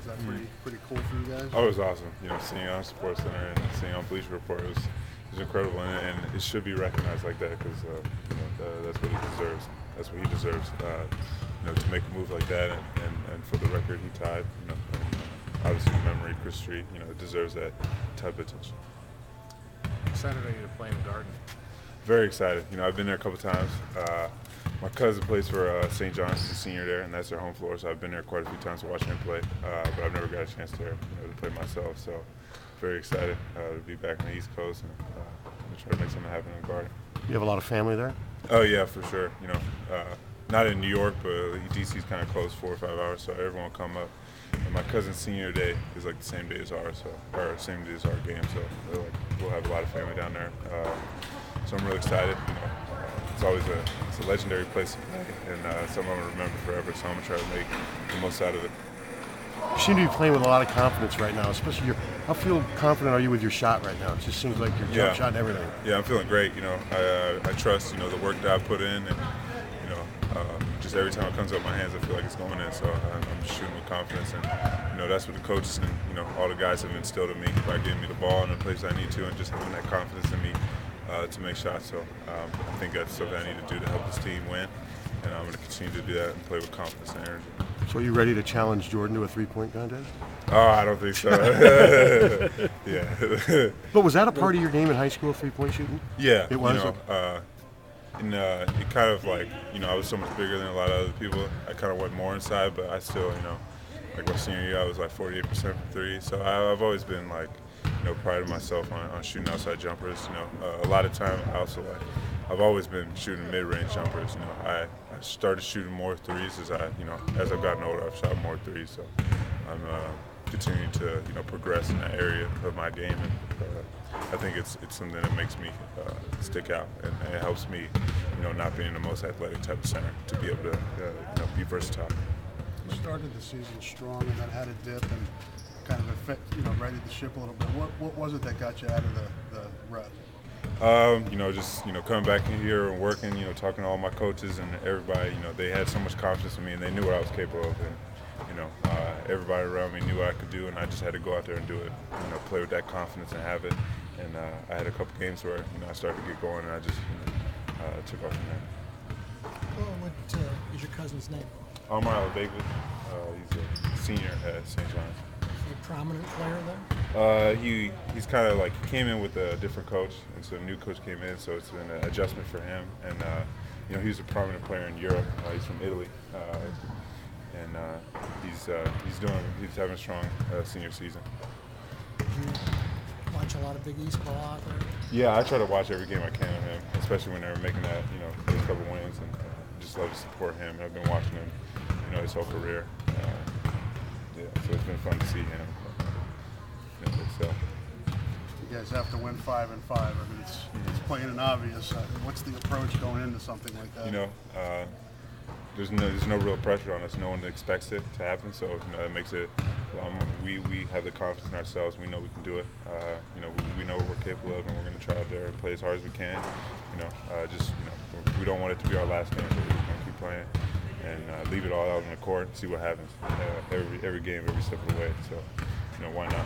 that pretty cool for you guys? Oh, it was awesome. Seeing on Sports Center and seeing on Bleacher Report was incredible, and it should be recognized like that because that's what he deserves. That's what he deserves. To make a move like that, and for the record he tied. Obviously the memory, Chris Street. Deserves that type of attention. Excited are you to play in the Garden? Very excited. I've been there a couple times. My cousin plays for St. John's, he's a senior there, and that's their home floor. So I've been there quite a few times to watch him play, but I've never got a chance to play myself. So very excited to be back on the East Coast and try to make something happen in the Garden. You have a lot of family there? Oh yeah, for sure. Not in New York, but DC's kind of close, 4 or 5 hours, so everyone will come up. And my cousin's senior day is like the same day as ours, or same day as our game. So we'll have a lot of family down there. So I'm really excited. It's always a legendary place to play, and something I'm gonna remember forever. So I'm gonna try to make the most out of it. You seem to be playing with a lot of confidence right now, especially how confident are you with your shot right now? It just seems like your jump shot and everything. Yeah, I'm feeling great. I trust the work that I put in, and just every time it comes up my hands, I feel like it's going in. So I'm shooting with confidence, and that's what the coaches and all the guys have instilled in me by giving me the ball in the places I need to, and just having that confidence in me to make shots. So I think that's something I need to do to help this team win, and I'm going to continue to do that and play with confidence and energy. So are you ready to challenge Jordan to a three-point contest? Oh, I don't think so. Yeah. But was that a part of your game in high school, three-point shooting? Yeah. It was? And it kind of like, I was so much bigger than a lot of other people. I kind of went more inside, but I still, like my senior year, I was like 48% from three. So I've always been like, prided myself on shooting outside jumpers. A lot of time I also I've always been shooting mid-range jumpers. I started shooting more threes as I've gotten older. I've shot more threes, so I'm continuing to progress in that area of my game, and I think it's something that makes me stick out, and it helps me, not being the most athletic type of center, to be able to be versatile. You started the season strong and then had a dip and kind of righted the ship a little bit. What was it that got you out of the rut? Just coming back in here and working, talking to all my coaches and everybody, they had so much confidence in me and they knew what I was capable of, and everybody around me knew what I could do, and I just had to go out there and do it, play with that confidence and have it. And I had a couple games where I started to get going, and I just took off from there. Well, what is your cousin's name? Omar David. He's a senior at St. John's. A prominent player there? He's kind of like, he came in with a different coach, and so a new coach came in, so it's been an adjustment for him. And he was a prominent player in Europe. He's from Italy, and he's having a strong senior season. Did you watch a lot of Big East ball out there? Yeah, I try to watch every game I can of him, especially when they're making that those couple wins, and just love to support him. I've been watching him, his whole career. So it's been fun to see him. You guys have to win 5 and 5. I mean, it's plain and obvious. What's the approach going into something like that? There's no real pressure on us. No one expects it to happen, so it makes it. We have the confidence in ourselves. We know we can do it. We know what we're capable of, and we're going to try out there and play as hard as we can. We don't want it to be our last game, so we're just going to keep playing and leave it all out on the court and see what happens. Every game, every step of the way. So, why not?